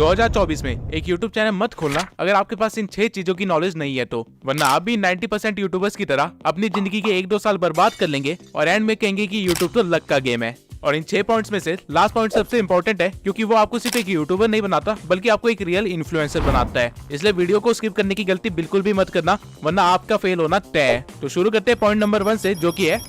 2024 में एक YouTube channel मत खोलना अगर आपके पास इन 6 चीजों की नॉलेज नहीं है तो, वरना आप भी 90% यूट्यूबर्स की तरह अपनी जिंदगी के 1-2 साल बर्बाद कर लेंगे और एंड में कहेंगे कि यूट्यूब तो लक का गेम है। और इन 6 पॉइंट्स में से लास्ट पॉइंट सबसे इंपॉर्टेंट है, क्योंकि वो आपको सिर्फ एक यूट्यूबर नहीं बनाता बल्कि आपको एक रियल इन्फ्लुएंसर बनाता है। इसलिए वीडियो को स्किप करने की गलती बिल्कुल भी मत करना, वरना आपका फेल होना तय है। तो शुरू करते हैं पॉइंट नंबर 1 से, जो की है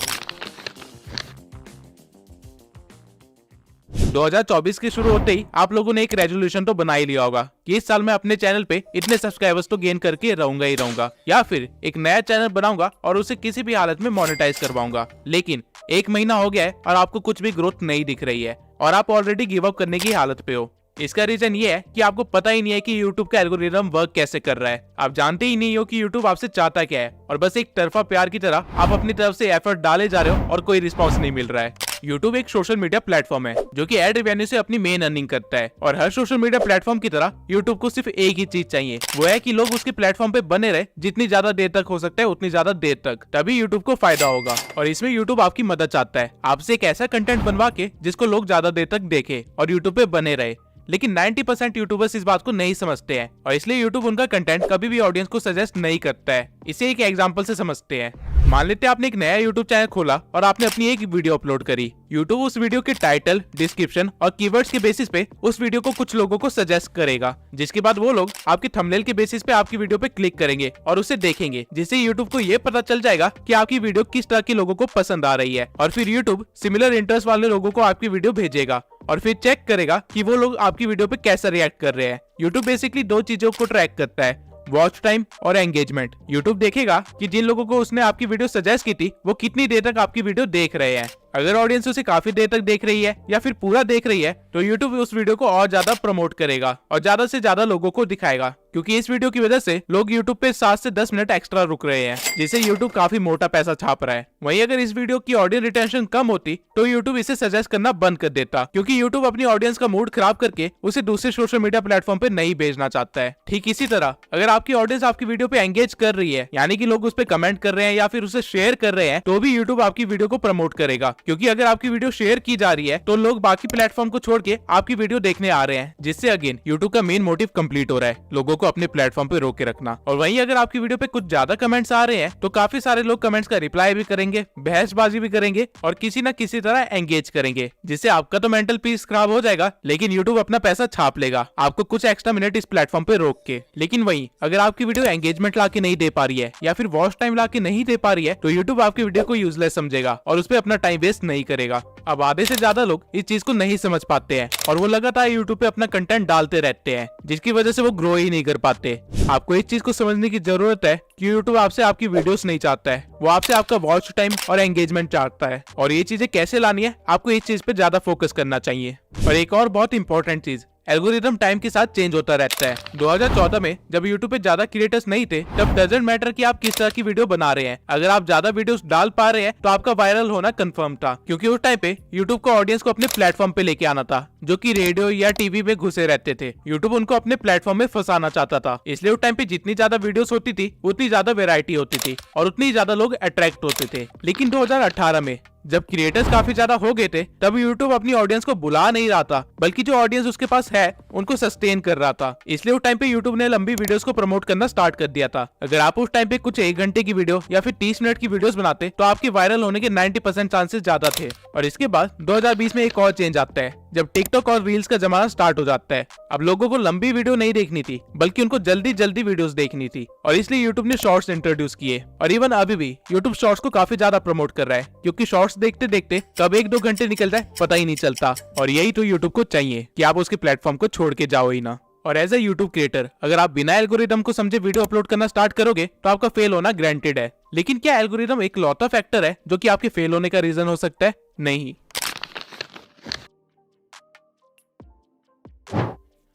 2024 के शुरू होते ही आप लोगों ने एक रेजोल्यूशन तो बना ही लिया होगा कि इस साल मैं अपने चैनल पे इतने सब्सक्राइबर्स तो गेन करके रहूंगा ही रहूंगा, या फिर एक नया चैनल बनाऊंगा और उसे किसी भी हालत में मोनेटाइज करवाऊंगा। लेकिन 1 महीना हो गया है और आपको कुछ भी ग्रोथ नहीं दिख रही है और आप ऑलरेडी गिव अप करने की हालत पे हो। इसका रीजन ये है कि आपको पता ही नहीं है कि YouTube का एल्गोरिदम वर्क कैसे कर रहा है। आप जानते ही नहीं हो कि YouTube आपसे चाहता क्या है और बस एक तरफा प्यार की तरह आप अपनी तरफ से एफर्ट डाले जा रहे हो और कोई रिस्पॉन्स नहीं मिल रहा है। YouTube एक सोशल मीडिया प्लेटफॉर्म है जो कि एड रेवेन्यू से अपनी मेन अर्निंग करता है, और हर सोशल मीडिया प्लेटफॉर्म की तरह YouTube को सिर्फ एक ही चीज चाहिए, वो है कि लोग उसके प्लेटफॉर्म पे बने रहे जितनी ज्यादा देर तक हो सकता है उतनी ज्यादा देर तक, तभी YouTube को फायदा होगा। और इसमें YouTube आपकी मदद चाहता है, आपसे एक ऐसा कंटेंट बनवा के जिसको लोग ज्यादा देर तक देखे और YouTube पे बने रहे। लेकिन 90% यूट्यूबर्स इस बात को नहीं समझते हैं और इसलिए यूट्यूब उनका कंटेंट कभी भी ऑडियंस को सजेस्ट नहीं करता है। इसे एक एग्जांपल से समझते हैं। मान लेते हैं आपने एक नया यूट्यूब चैनल खोला और आपने अपनी एक वीडियो अपलोड करी। यूट्यूब उस वीडियो के टाइटल, डिस्क्रिप्शन और कीवर्ड्स के बेसिस पे उस वीडियो को कुछ लोगों को सजेस्ट करेगा, जिसके बाद वो लोग आपके थंबनेल के बेसिस पे आपकी वीडियो पे क्लिक करेंगे और उसे देखेंगे, जिससे यूट्यूब को ये पता चल जाएगा कि आपकी वीडियो किस तरह के लोगों को पसंद आ रही है। और फिर यूट्यूब सिमिलर इंटरेस्ट वाले लोगों को आपकी वीडियो भेजेगा और फिर चेक करेगा कि वो लोग आपकी वीडियो पे कैसे रिएक्ट कर रहे हैं। यूट्यूब बेसिकली 2 चीजों को ट्रैक करता है, वॉच टाइम और एंगेजमेंट। यूट्यूब देखेगा कि जिन लोगों को उसने आपकी वीडियो सजेस्ट की थी वो कितनी देर तक आपकी वीडियो देख रहे हैं। अगर ऑडियंस उसे काफी देर तक देख रही है या फिर पूरा देख रही है तो यूट्यूब उस वीडियो को और ज्यादा प्रमोट करेगा और ज्यादा से ज्यादा लोगों को दिखाएगा, क्योंकि इस वीडियो की वजह से लोग यूट्यूब पे 7 से 10 मिनट एक्स्ट्रा रुक रहे हैं, जिससे यूट्यूब काफी मोटा पैसा छाप रहा है। वहीं अगर इस वीडियो की ऑडियंस रिटेंशन कम होती तो यूट्यूब इसे सजेस्ट करना बंद कर देता, क्योंकि यूट्यूब अपनी ऑडियंस का मूड खराब करके उसे दूसरे सोशल मीडिया प्लेटफॉर्म पे नहीं भेजना चाहता है। ठीक इसी तरह अगर आपकी ऑडियंस आपकी वीडियो पे एंगेज कर रही है, यानी कि लोग उस पे कमेंट कर रहे हैं या फिर उसे शेयर कर रहे हैं, तो भी यूट्यूब आपकी वीडियो को प्रमोट करेगा, क्योंकि अगर आपकी वीडियो शेयर की जा रही है तो लोग बाकी प्लेटफॉर्म को छोड़ के आपकी वीडियो देखने आ रहे हैं, जिससे अगेन यूट्यूब का मेन मोटिव कंप्लीट हो रहा है, लोगों को अपने प्लेटफॉर्म पे रोक के रखना। और वहीं अगर आपकी वीडियो पे कुछ ज्यादा कमेंट्स आ रहे हैं तो काफी सारे लोग कमेंट्स का रिप्लाई भी करेंगे, बहसबाजी भी करेंगे और किसी न किसी तरह एंगेज करेंगे, जिससे आपका तो मेंटल पीस खराब हो जाएगा, लेकिन यूट्यूब अपना पैसा छाप लेगा आपको कुछ एक्स्ट्रा मिनट इस प्लेटफॉर्म पे रोक के। लेकिन वहीं अगर आपकी वीडियो एंगेजमेंट ला के नहीं दे पा रही है या फिर वॉच टाइम ला के नहीं दे पा रही है तो यूट्यूब आपकी वीडियो को यूजलेस समझेगा और उस पर अपना टाइम वेस्ट नहीं करेगा। अब आधे से ज्यादा लोग इस चीज को नहीं समझ पाते हैं और वो लगातार यूट्यूब पे अपना कंटेंट डालते रहते हैं, जिसकी वजह से वो ग्रो ही नहीं कर पाते। आपको इस चीज को समझने की जरूरत है कि यूट्यूब आपसे आपकी वीडियोस नहीं चाहता है, वो आपसे आपका वॉच टाइम और एंगेजमेंट चाहता है। और ये चीजें कैसे लानी है, आपको इस चीज पे ज्यादा फोकस करना चाहिए। और एक और बहुत इंपॉर्टेंट चीज, एल्गोरिदम टाइम के साथ चेंज होता रहता है। 2014 में जब यूट्यूब पे ज्यादा क्रिएटर्स नहीं थे तब डजंट मैटर कि आप किस तरह की वीडियो बना रहे हैं, अगर आप ज्यादा वीडियोस डाल पा रहे हैं तो आपका वायरल होना कंफर्म था, क्योंकि उस टाइम पे यूट्यूब को ऑडियंस को अपने प्लेटफॉर्म पे लेके आना था, जो कि रेडियो या टीवी में घुसे रहते थे। यूट्यूब उनको अपने प्लेटफॉर्म में फंसाना चाहता था, इसलिए उस टाइम पे जितनी ज्यादा वीडियोस होती थी उतनी ज्यादा वेरायटी होती थी और उतनी ज्यादा लोग अट्रैक्ट होते थे। लेकिन 2018 में जब क्रिएटर्स काफी ज्यादा हो गए थे तब यूट्यूब अपनी ऑडियंस को बुला नहीं रहा था, बल्कि जो ऑडियंस उसके पास है उनको सस्टेन कर रहा था। इसलिए उस टाइम पे यूट्यूब ने लंबी वीडियोस को प्रमोट करना स्टार्ट कर दिया था। अगर आप उस टाइम पे कुछ 1 घंटे की वीडियो या फिर 30 मिनट की वीडियोस बनाते तो आपके वायरल होने के 90% चांसेस ज्यादा थे। और इसके बाद 2020 में एक और चेंज आता है, जब टिकटॉक और रील्स का जमाना स्टार्ट हो जाता है। अब लोगों को लंबी वीडियो नहीं देखनी थी, बल्कि उनको जल्दी जल्दी वीडियोस देखनी थी, और इसलिए यूट्यूब ने शॉर्ट्स इंट्रोड्यूस किए। और इवन अभी भी यूट्यूब शॉर्ट्स को काफी ज्यादा प्रमोट कर रहा है, क्योंकि शॉर्ट्स देखते देखते कब 1-2 घंटे निकल जाए पता ही नहीं चलता। और यही तो यूट्यूब को चाहिए कि आप उसके प्लेटफॉर्म को छोड़ के जाओ ही ना। और एज ए यूट्यूब क्रिएटर अगर आप बिना एल्गोरिदम को समझे वीडियो अपलोड करना स्टार्ट करोगे तो आपका फेल होना ग्रांटेड है। लेकिन क्या एल्गोरिदम एक लौता फैक्टर है जो कि आपके फेल होने का रीजन हो सकता है? नहीं।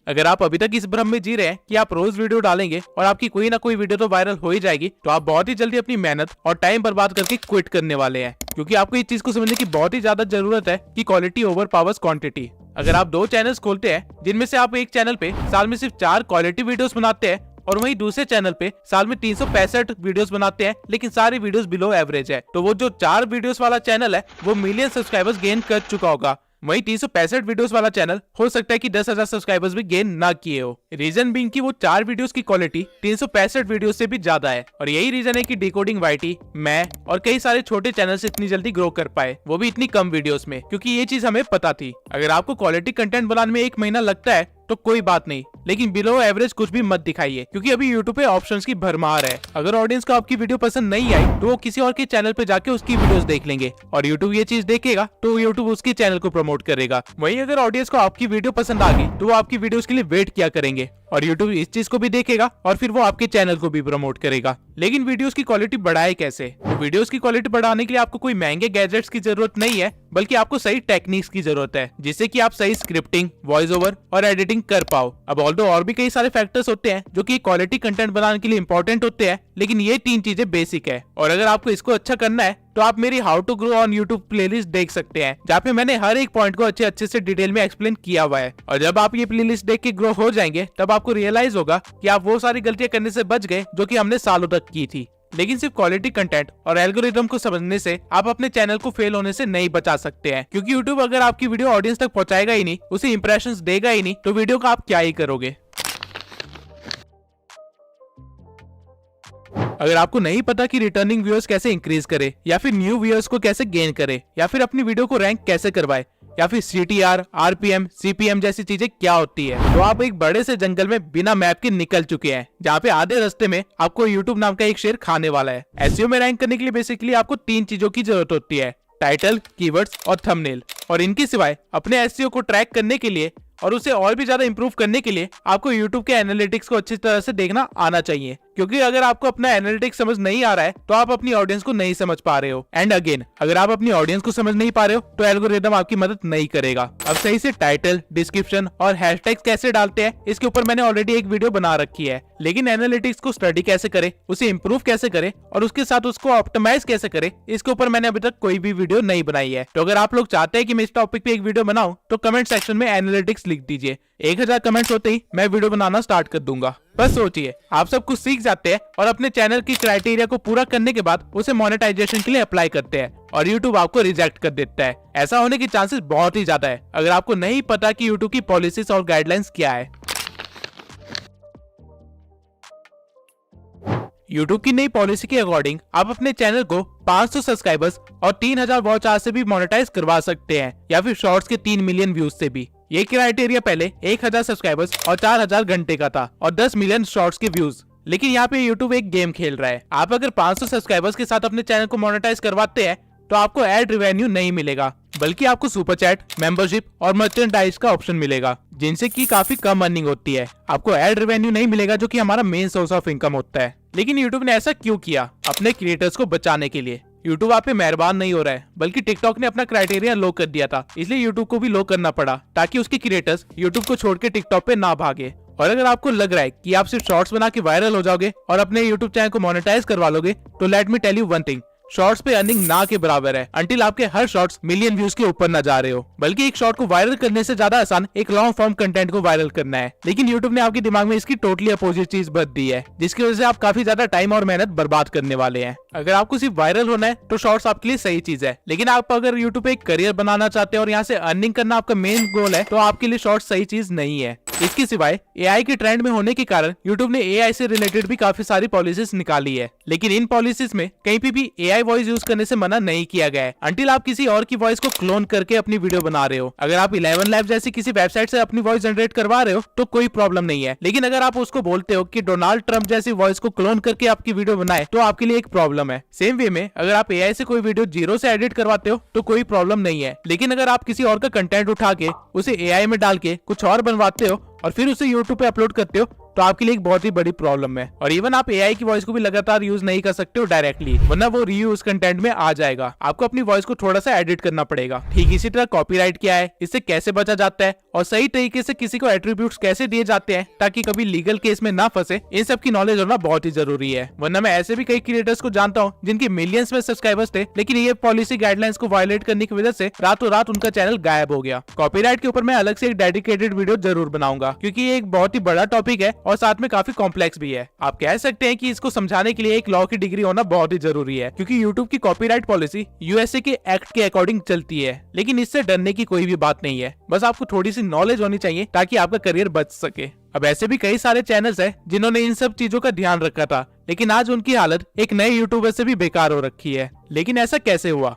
अगर आप अभी तक इस भ्रम में जी रहे हैं कि आप रोज वीडियो डालेंगे और आपकी कोई ना कोई वीडियो तो वायरल हो ही जाएगी, तो आप बहुत ही जल्दी अपनी मेहनत और टाइम बर्बाद करके क्विट करने वाले हैं, क्योंकि आपको इस चीज को समझने की बहुत ही ज्यादा जरूरत है कि क्वालिटी ओवर पावर्स क्वांटिटी। अगर आप 2 चैनल्स खोलते हैं जिनमें से आप एक चैनल पे साल में सिर्फ 4 क्वालिटी वीडियोस बनाते हैं और वहीं दूसरे चैनल पे साल में 365 वीडियोस बनाते हैं लेकिन सारी वीडियोस बिलो एवरेज है, तो वो जो 4 वीडियोस वाला चैनल है वो मिलियन सब्सक्राइबर्स गेन कर चुका होगा, वहीं 365 वीडियोस वाला चैनल हो सकता है कि 10,000 सब्सक्राइबर्स भी गेन ना किए हो। रीजन बीइंग कि वो 4 वीडियोस की क्वालिटी 365 वीडियो से भी ज्यादा है, और यही रीजन है कि डिकोडिंग वाईटी, मैं और कई सारे छोटे चैनल्स इतनी जल्दी ग्रो कर पाए, वो भी इतनी कम वीडियोस में, क्योंकि ये चीज हमें पता थी। अगर आपको क्वालिटी कंटेंट बनाने में 1 महीना लगता है तो कोई बात नहीं, लेकिन बिलो एवरेज कुछ भी मत दिखाइए, क्योंकि अभी यूट्यूब पे ऑप्शंस की भरमार है। अगर ऑडियंस को आपकी वीडियो पसंद नहीं आई तो वो किसी और के चैनल पे जाके उसकी वीडियोस देख लेंगे, और यूट्यूब ये चीज देखेगा तो यूट्यूब उसके चैनल को प्रमोट करेगा। वहीं अगर ऑडियंस को आपकी वीडियो पसंद आ गई तो वो आपकी वीडियोस के लिए वेट किया करेंगे, और यूट्यूब इस चीज को भी देखेगा और फिर वो आपके चैनल को भी प्रमोट करेगा। लेकिन वीडियोस की क्वालिटी बढ़ाए कैसे? तो वीडियोस की क्वालिटी बढ़ाने के लिए आपको कोई महंगे गैजेट्स की जरूरत नहीं है, बल्कि आपको सही टेक्निक्स की जरूरत है, जिससे कि आप सही स्क्रिप्टिंग, वॉइस ओवर और एडिटिंग कर पाओ। अब ऑल्दो और भी कई सारे फैक्टर्स होते हैं जो कि क्वालिटी कंटेंट बनाने के लिए इंपॉर्टेंट होते हैं, लेकिन ये 3 चीजें बेसिक है। और अगर आपको इसको अच्छा करना है तो आप मेरी how to grow on YouTube playlist देख सकते हैं, जहाँ पे मैंने हर एक पॉइंट को अच्छे से डिटेल में एक्सप्लेन किया हुआ है। और जब आप ये प्लेलिस्ट देख के ग्रो हो जाएंगे तब आपको रियलाइज होगा कि आप वो सारी गलतियां करने से बच गए जो कि हमने सालों तक की थी। लेकिन सिर्फ क्वालिटी कंटेंट और एल्गोरिथम को समझने से आप अपने चैनल को फेल होने से नहीं बचा सकते हैं, क्योंकि यूट्यूब अगर आपकी वीडियो ऑडियंस तक पहुंचाएगा ही नहीं, उसे इंप्रेशंस देगा ही नहीं, तो वीडियो का आप क्या ही करोगे। अगर आपको नहीं पता कि रिटर्निंग व्यूअर्स कैसे इंक्रीज करे, या फिर न्यू व्यूअर्स को कैसे गेन करे, या फिर अपनी वीडियो को रैंक कैसे करवाए, या फिर CTR, RPM, CPM जैसी चीजें क्या होती है, तो आप एक बड़े से जंगल में बिना मैप के निकल चुके हैं, जहाँ पे आधे रास्ते में आपको YouTube नाम का एक शेर खाने वाला है। SEO में रैंक करने के लिए बेसिकली आपको 3 चीजों की जरूरत होती है: टाइटल, कीवर्ड्स और थंबनेल। और इनके सिवाय अपने SEO को ट्रैक करने के लिए और उसे और भी ज्यादा इंप्रूव करने के लिए आपको YouTube के एनालिटिक्स को अच्छी तरह से देखना आना चाहिए, क्योंकि अगर आपको अपना एनालिटिक्स समझ नहीं आ रहा है तो आप अपनी ऑडियंस को नहीं समझ पा रहे हो। एंड अगेन, अगर आप अपनी ऑडियंस को समझ नहीं पा रहे हो तो एल्गोरिथम आपकी मदद नहीं करेगा। अब सही से टाइटल, डिस्क्रिप्शन और हैशटैग्स कैसे डालते हैं, इसके ऊपर मैंने ऑलरेडी एक वीडियो बना रखी है। लेकिन एनालिटिक्स को स्टडी कैसे करे, उसे इंप्रूव कैसे करे और उसके साथ उसको ऑप्टिमाइज कैसे करे, इसके ऊपर मैंने अभी तक कोई भी वीडियो नहीं बनाई है। तो अगर आप लोग चाहते हैं कि मैं इस टॉपिक पे एक वीडियो बनाऊं तो कमेंट सेक्शन में एनालिटिक्स लिख दीजिए। 1000 कमेंट्स होते ही मैं वीडियो बनाना स्टार्ट कर दूंगा। बस सोचिए, आप सब कुछ सीख जाते हैं और अपने चैनल की क्राइटेरिया को पूरा करने के बाद उसे मोनेटाइजेशन के लिए अप्लाई करते हैं, और YouTube आपको रिजेक्ट कर देता है। ऐसा होने के चांसेस बहुत ही ज्यादा है अगर आपको नहीं पता कि YouTube की पॉलिसीज और गाइडलाइंस क्या है। YouTube की नई पॉलिसी के अकॉर्डिंग आप अपने चैनल को 500 सब्सक्राइबर्स और 3000 वॉच आवर से भी मोनेटाइज करवा सकते हैं, या फिर शॉर्ट्स के 3 मिलियन व्यूज से भी। ये क्राइटेरिया पहले 1000 सब्सक्राइबर्स और 4000 घंटे का था, और 10 मिलियन शॉर्ट्स के व्यूज। लेकिन यहाँ पे YouTube एक गेम खेल रहा है। आप अगर 500 सब्सक्राइबर्स के साथ अपने चैनल को मोनेटाइज करवाते हैं तो आपको एड रेवेन्यू नहीं मिलेगा, बल्कि आपको सुपर चैट, मेंबरशिप और मर्चेंडाइज का ऑप्शन मिलेगा, जिनसे की काफी कम अर्निंग होती है। आपको एड रेवेन्यू नहीं मिलेगा, जो कि हमारा मेन सोर्स ऑफ इनकम होता है। लेकिन YouTube ने ऐसा क्यों किया? अपने क्रिएटर्स को बचाने के लिए। YouTube आप पे मेहरबान नहीं हो रहा है, बल्कि टिकटॉक ने अपना क्राइटेरिया लो कर दिया था, इसलिए YouTube को भी लो करना पड़ा, ताकि उसके क्रिएटर्स YouTube को छोड़ के टिकटॉक पे ना भागे। और अगर आपको लग रहा है कि आप सिर्फ शॉर्ट्स बना के वायरल हो जाओगे और अपने YouTube चैनल को मोनेटाइज करवा लोगे, तो let me tell you one thing, shorts पे अर्निंग ना के बराबर है, अंटिल आपके हर शॉर्ट्स मिलियन व्यूज के ऊपर ना जा रहे हो। बल्कि एक शॉर्ट को वायरल करने से ज्यादा आसान एक लॉन्ग फॉर्म कंटेंट को वायरल करना है। लेकिन YouTube ने आपके दिमाग में इसकी टोटली अपोजिट चीज भर दी है, जिसकी वजह से आप काफी ज्यादा टाइम और मेहनत बर्बाद करने वाले हैं। अगर आपको सिर्फ वायरल होना है तो शॉर्ट्स आपके लिए सही चीज है, लेकिन आप अगर YouTube पे एक करियर बनाना चाहते हैं और यहाँ से अर्निंग करना आपका मेन गोल है, तो आपके लिए शॉर्ट्स सही चीज नहीं है। इसके सिवाय AI के ट्रेंड में होने के कारण YouTube ने AI से रिलेटेड भी काफी सारी पॉलिसीज निकाली है, लेकिन इन पॉलिसीज में कहीं पे भी AI वॉइस यूज करने से मना नहीं किया गया है, अंटिल आप किसी और की वॉइस को क्लोन करके अपनी वीडियो बना रहे हो। अगर आप 11 लैब जैसी किसी वेबसाइट से अपनी वॉइस जनरेट करवा रहे हो तो कोई प्रॉब्लम नहीं है, लेकिन अगर आप उसको बोलते हो कि डोनाल्ड ट्रंप जैसी वॉइस को क्लोन करके आपकी वीडियो बनाए, तो आपके लिए एक प्रॉब्लम है। सेम वे में अगर आप AI से कोई वीडियो 0 से एडिट करवाते हो तो कोई प्रॉब्लम नहीं है, लेकिन अगर आप किसी और का कंटेंट उठा के उसे AI में डाल के कुछ और बनवाते हो और फिर उसे YouTube पे अपलोड करते हो, तो आपके लिए एक बहुत ही बड़ी प्रॉब्लम है। और इवन आप AI की वॉइस को भी लगातार यूज नहीं कर सकते हो डायरेक्टली, वरना वो रीयूज कंटेंट में आ जाएगा। आपको अपनी वॉइस को थोड़ा सा एडिट करना पड़ेगा। ठीक इसी तरह कॉपीराइट क्या है, इससे कैसे बचा जाता है और सही तरीके से किसी को एट्रीब्यूट्स कैसे दिए जाते हैं ताकि कभी लीगल केस में ना फंसे, इन सब की नॉलेज होना बहुत ही जरूरी है। वरना मैं ऐसे भी कई क्रिएटर्स को जानता हूँ जिनके मिलियंस में सब्सक्राइबर्स थे, लेकिन ये पॉलिसी गाइडलाइंस को वायलेट करने की वजह से रातों रात उनका चैनल गायब हो गया। कॉपीराइट के ऊपर मैं अलग से एक डेडिकेटेड वीडियो जरूर बनाऊंगा, क्योंकि ये एक बहुत ही बड़ा टॉपिक है और साथ में काफी कॉम्प्लेक्स भी है। आप कह सकते हैं कि इसको समझाने के लिए एक लॉ की डिग्री होना बहुत ही जरूरी है, क्योंकि यूट्यूब की कॉपीराइट पॉलिसी यूएसए के एक्ट के अकॉर्डिंग चलती है। लेकिन इससे डरने की कोई भी बात नहीं है, बस आपको थोड़ी सी नॉलेज होनी चाहिए ताकि आपका करियर बच सके। अब ऐसे भी कई सारे चैनल्स हैं जिन्होंने इन सब चीजों का ध्यान रखा था, लेकिन आज उनकी हालत एक नए यूट्यूबर से भी बेकार हो रखी है। लेकिन ऐसा कैसे हुआ?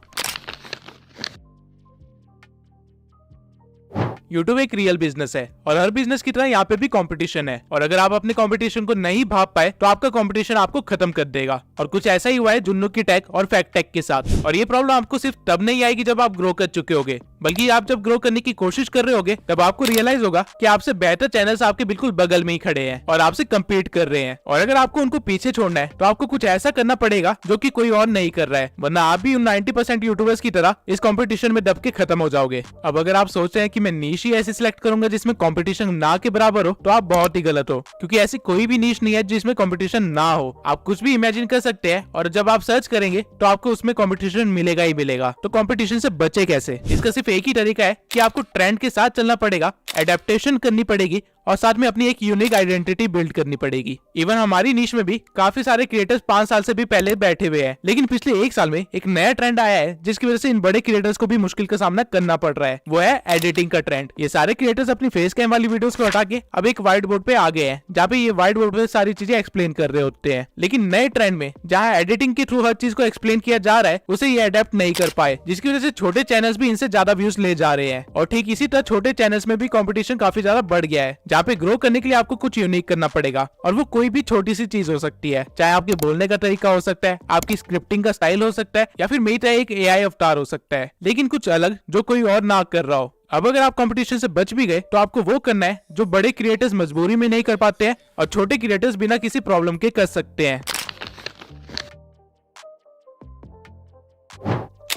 यूट्यूब एक रियल बिजनेस है और हर बिजनेस की तरह यहाँ पे भी कंपटीशन है, और अगर आप अपने कंपटीशन को नहीं भाप पाए तो आपका कंपटीशन आपको खत्म कर देगा। और कुछ ऐसा ही हुआ है जुन्नू की टेक और फैक्ट टेक के साथ। और ये प्रॉब्लम आपको सिर्फ तब नहीं आएगी जब आप ग्रो कर चुके होगे, बल्कि आप जब ग्रो करने की कोशिश कर रहे होगे तब आपको रियलाइज होगा कि आपसे बेहतर चैनल्स आपके बिल्कुल बगल में ही खड़े हैं और आपसे कम्पीट कर रहे हैं। और अगर आपको उनको पीछे छोड़ना है तो आपको कुछ ऐसा करना पड़ेगा जो कि कोई और नहीं कर रहा है, वरना आप भी उन 90% यूट्यूबर्स की तरह इस कंपटीशन में दब के खत्म हो जाओगे। अब अगर आप सोच रहे हैं कि मैं नीश ही ऐसे सिलेक्ट करूंगा जिसमें कंपटीशन ना के बराबर हो, तो आप बहुत ही गलत हो, क्योंकि ऐसी कोई भी नीश नहीं है जिसमें कंपटीशन ना हो। आप कुछ भी इमेजिन कर सकते हैं और जब आप सर्च करेंगे तो आपको उसमें कंपटीशन मिलेगा ही मिलेगा। तो कंपटीशन से बचे कैसे? इसका सिर्फ एक ही तरीका है कि आपको ट्रेंड के साथ चलना पड़ेगा, एडेप्टेशन करनी पड़ेगी और साथ में अपनी एक यूनिक आइडेंटिटी बिल्ड करनी पड़ेगी। इवन हमारी नीश में भी काफी सारे क्रिएटर्स 5 साल से भी पहले बैठे हुए हैं, लेकिन पिछले 1 साल में एक नया ट्रेंड आया है जिसकी वजह से इन बड़े क्रिएटर्स को भी मुश्किल का सामना करना पड़ रहा है। वो है एडिटिंग का ट्रेंड। ये सारे क्रिएटर्स अपनी फेस कैम वाली वीडियोस को हटा के अब एक व्हाइट बोर्ड पे आ गए हैं, जहाँ पे ये व्हाइट बोर्ड पे सारी चीजें एक्सप्लेन कर रहे होते हैं। लेकिन नए ट्रेंड में जहाँ एडिटिंग के थ्रू हर चीज को एक्सप्लेन किया जा रहा है, उसे ये अडेप्ट नहीं कर पाए, जिसकी वजह से छोटे चैनल्स भी इनसे ज्यादा व्यूज ले जा रहे हैं। और ठीक इसी तरह छोटे चैनल्स में भी कॉम्पिटिशन काफी ज्यादा बढ़ गया है, जहाँ पे ग्रो करने के लिए आपको कुछ यूनिक करना पड़ेगा। और वो कोई भी छोटी सी चीज हो सकती है, चाहे आपके बोलने का तरीका हो सकता है, आपकी स्क्रिप्टिंग का स्टाइल हो सकता है, या फिर मेरी तरह एक एआई अवतार हो सकता है, लेकिन कुछ अलग जो कोई और ना कर रहा हो। अब अगर आप कंपटीशन से बच भी गए तो आपको वो करना है जो बड़े क्रिएटर्स मजबूरी में नहीं कर पाते हैं और छोटे क्रिएटर्स बिना किसी प्रॉब्लम के कर सकते हैं।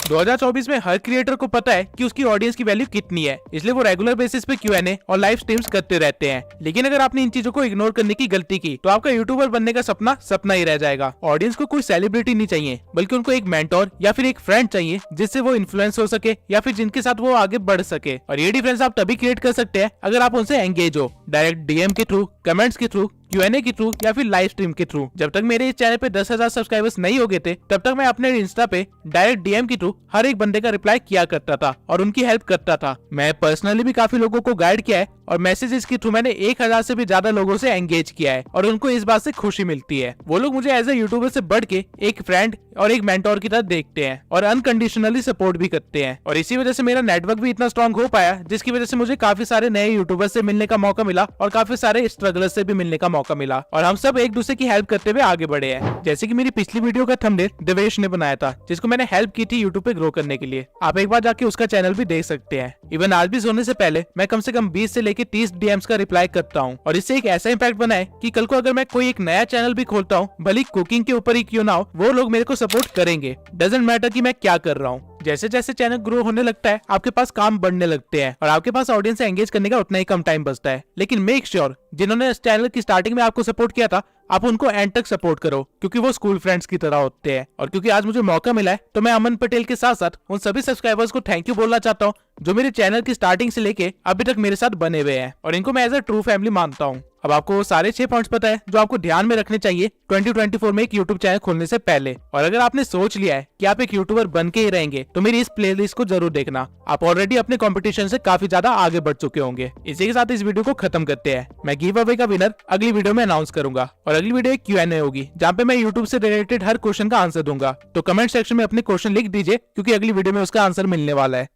2024 में हर क्रिएटर को पता है कि उसकी ऑडियंस की वैल्यू कितनी है, इसलिए वो रेगुलर बेसिस पे Q&A और लाइव स्ट्रीम्स करते रहते हैं। लेकिन अगर आपने इन चीजों को इग्नोर करने की गलती की तो आपका यूट्यूबर बनने का सपना सपना ही रह जाएगा। ऑडियंस को कोई सेलिब्रिटी नहीं चाहिए, बल्कि उनको एक मेंटोर या फिर एक फ्रेंड चाहिए जिससे वो इन्फ्लुएंस हो सके या फिर जिनके साथ वो आगे बढ़ सके। और ये डिफरेंस आप तभी क्रिएट कर सकते हैं अगर आप उनसे एंगेज हो, डायरेक्ट डीएम के थ्रू, कमेंट्स के थ्रू, Q&A के थ्रू या फिर लाइव स्ट्रीम के थ्रू। जब तक मेरे इस चैनल पे 10,000 सब्सक्राइबर्स नहीं हो गए थे, तब तक मैं अपने इंस्टा पे डायरेक्ट डीएम के थ्रू हर एक बंदे का रिप्लाई किया करता था और उनकी हेल्प करता था। मैं पर्सनली भी काफी लोगों को गाइड किया है और मैसेजेस के थ्रू मैंने 1000 से भी ज्यादा लोगों से एंगेज किया है और उनको इस बात से खुशी मिलती है। वो लोग मुझे एज ए यूट्यूबर से बढ़ के एक फ्रेंड और एक मेंटोर की तरह देखते हैं और अनकंडीशनली सपोर्ट भी करते हैं। और इसी वजह से मेरा नेटवर्क भी इतना स्ट्रांग हो पाया, जिसकी वजह से मुझे काफी सारे नए यूट्यूबर से मिलने का मौका मिला और काफी सारे स्ट्रगलर्स से भी मिलने का मौका मिला और हम सब एक दूसरे की हेल्प करते हुए आगे बढ़े हैं। जैसे कि मेरी पिछली वीडियो का थंबनेल देवेश ने बनाया था, जिसको मैंने हेल्प की थी यूट्यूब पे ग्रो करने के लिए। आप एक बार जाके उसका चैनल भी देख सकते हैं। इवन आज भी सोने से पहले मैं कम से कम 20 से लेके 30 डीएम्स का रिप्लाई करता हूँ और इससे एक ऐसा इम्पैक्ट बना है कि कल को अगर मैं कोई एक नया चैनल भी खोलता हूँ, भले कुकिंग के ऊपर ही क्यों ना हो, वो लोग मेरे को सपोर्ट करेंगे। डजंट मैटर कि मैं क्या कर रहा हूँ। जैसे जैसे चैनल ग्रो होने लगता है, आपके पास काम बढ़ने लगते हैं और आपके पास ऑडियंस से एंगेज करने का उतना ही कम टाइम बचता है। लेकिन मेक श्योर जिन्होंने इस चैनल की स्टार्टिंग में आपको सपोर्ट किया था, आप उनको एंड तक सपोर्ट करो, क्योंकि वो स्कूल फ्रेंड्स की तरह होते हैं। और क्योंकि आज मुझे मौका मिला है, तो मैं अमन पटेल के साथ साथ उन सभी सब्सक्राइबर्स को थैंक यू बोलना चाहता हूँ जो मेरे चैनल की स्टार्टिंग से लेके अभी तक मेरे साथ बने हुए हैं और इनको मैं एज अ ट्रू फैमिली मानता हूँ। अब आपको सारे 6 पॉइंट्स पता है जो आपको ध्यान में रखने चाहिए 2024 में एक यूट्यूब चैनल खोलने से पहले। और अगर आपने सोच लिया है कि आप एक यूट्यूबर बन के ही रहेंगे, तो मेरी इस प्लेलिस्ट को जरूर देखना। आप ऑलरेडी अपने कंपटीशन से काफी ज्यादा आगे बढ़ चुके होंगे। इसी के साथ इस वीडियो को खत्म करते हैं। मैं गिव अवे का विनर अगली वीडियो में अनाउंस करूंगा और अगली वीडियो एक Q&A होगी, जहाँ पे मैं यूट्यूब से रिलेटेड हर क्वेश्चन का आंसर दूंगा। तो कमेंट सेक्शन में अपने क्वेश्चन लिख दीजिए, क्योंकि अगली वीडियो में उसका आंसर मिलने वाला है।